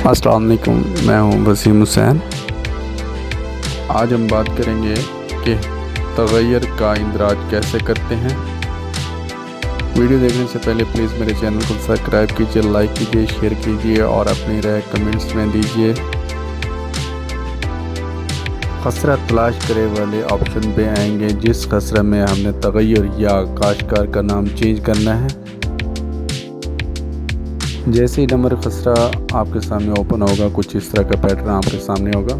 अस्सलाम वालेकुम, मैं हूं वसीम हुसैन। आज हम बात करेंगे कि तग़य्युर का इंदराज कैसे करते हैं। वीडियो देखने से पहले प्लीज़ मेरे चैनल को सब्सक्राइब कीजिए, लाइक कीजिए, शेयर कीजिए और अपनी राय कमेंट्स में दीजिए। खसरा तलाश करे वाले ऑप्शन पे आएंगे, जिस खसरा में हमने तग़य्युर या काश्तकार का नाम चेंज करना है। जैसे ही नंबर खसरा आपके सामने ओपन होगा, कुछ इस तरह का पैटर्न आपके सामने होगा।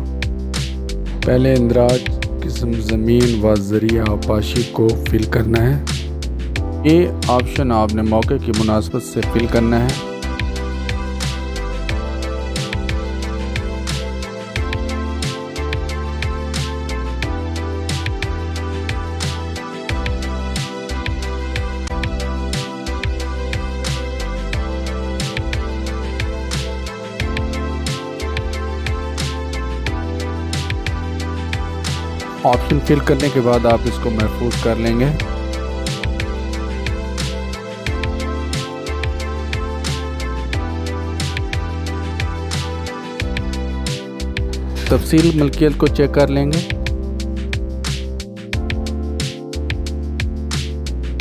पहले इंदराज किस्म ज़मीन व ज़रिया पाशी को फिल करना है। ये ऑप्शन आपने मौके की मुनासबत से फिल करना है। ऑप्शन फिल करने के बाद आप इसको महफूज कर लेंगे। तफसील मलकियत को चेक कर लेंगे।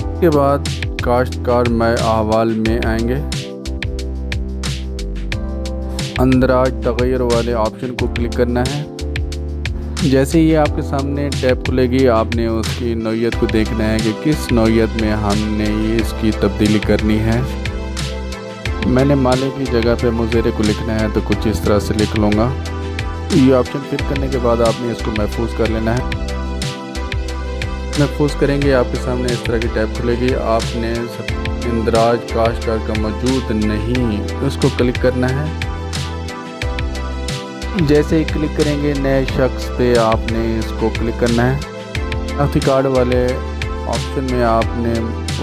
इसके बाद काश्तकार मय अहवाल में आएंगे। इंदराज तग़य्युर वाले ऑप्शन को क्लिक करना है। जैसे ही आपके सामने टैब खुलेगी, आपने उसकी नौइयत को देखना है कि किस नौइयत में हमने इसकी तब्दीली करनी है। मैंने माले की जगह पे मुज़ेरे को लिखना है, तो कुछ इस तरह से लिख लूँगा। ये ऑप्शन फिल करने के बाद आपने इसको महफूज कर लेना है। महफूज करेंगे, आपके सामने इस तरह की टैब खुलेगी। आपने इंदराज काश्तकार का मौजूद नहीं, उसको क्लिक करना है। जैसे ही क्लिक करेंगे, नए शख्स पे आपने इसको क्लिक करना है। शनाख्ती कार्ड वाले ऑप्शन में आपने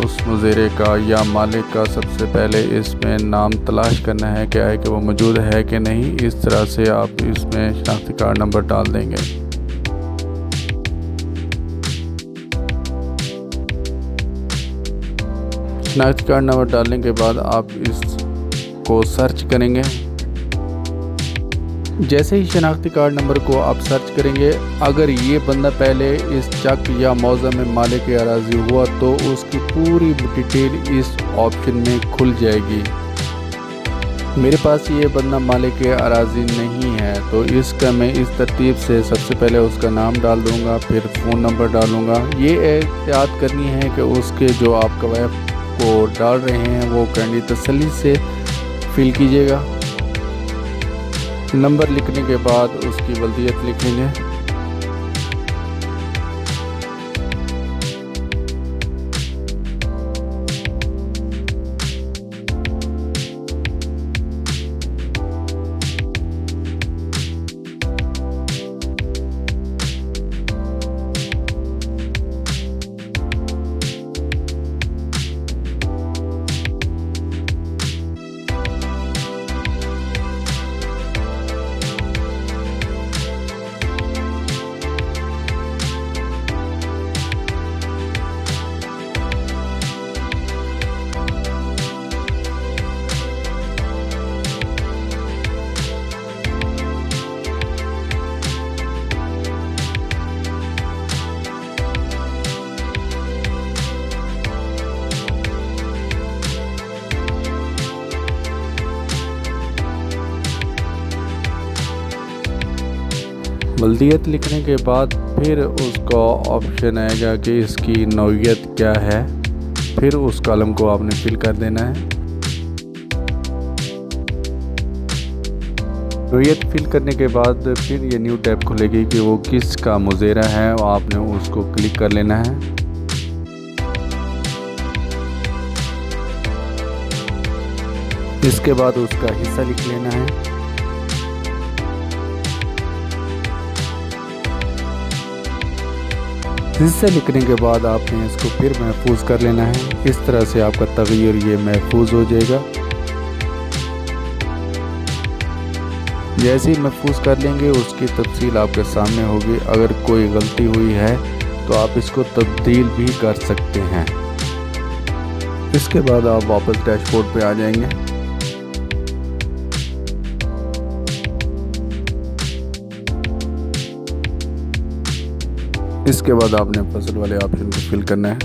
उस मुज़ेरे का या मालिक का सबसे पहले इसमें नाम तलाश करना है, क्या है कि वो मौजूद है कि नहीं। इस तरह से आप इसमें शनाख्ती कार्ड नंबर डाल देंगे। शनाख्ती कार्ड नंबर डालने के बाद आप इसको सर्च करेंगे। जैसे ही शनाख्ती कार्ड नंबर को आप सर्च करेंगे, अगर ये बंदा पहले इस चक या मौज़ा में मालिक अराज़ी हुआ तो उसकी पूरी डिटेल इस ऑप्शन में खुल जाएगी। मेरे पास ये बंदा मालिक अराज़ी नहीं है, तो इसका मैं इस तरतीब से सबसे पहले उसका नाम डाल दूँगा, फिर फ़ोन नंबर डालूँगा। ये एहतियात करनी है कि उसके जो आप कवायद को डाल रहे हैं वो कैंडी तसल्ली से फिल कीजिएगा। नंबर लिखने के बाद उसकी वल्दियत लिखेंगे। वल्दियत लिखने के बाद फिर उसका ऑप्शन आएगा कि इसकी नौइयत क्या है। फिर उस कॉलम को आपने फिल कर देना है। नौइयत फिल करने के बाद फिर ये न्यू टैब खुलेगी कि वो किसका मुज़ेरा है, और आपने उसको क्लिक कर लेना है। इसके बाद उसका हिस्सा लिख लेना है। हिस्सा लिखने के बाद आपने इसको फिर महफूज कर लेना है। इस तरह से आपका तग़य्युर ये महफूज हो जाएगा। जैसे ही महफूज कर लेंगे, उसकी तफसील आपके सामने होगी। अगर कोई गलती हुई है तो आप इसको तब्दील भी कर सकते हैं। इसके बाद आप वापस डैशबोर्ड पे आ जाएंगे। इसके बाद आपने फसल वाले ऑप्शन को फिल करना है।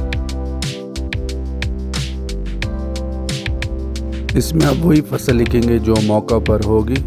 इसमें आप वही फसल लिखेंगे जो मौका पर होगी।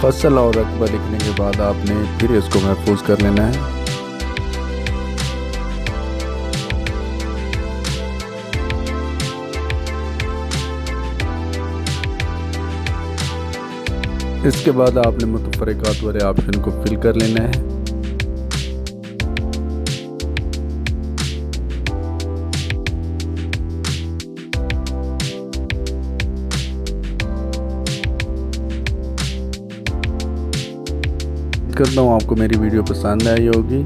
फसल और रकबा लिखने के बाद आपने फिर इसको महफूज कर लेना है। इसके बाद आपने मुतफर्रिकात वाले ऑप्शन को फिल कर लेना है। करता हूँ आपको मेरी वीडियो पसंद आई होगी।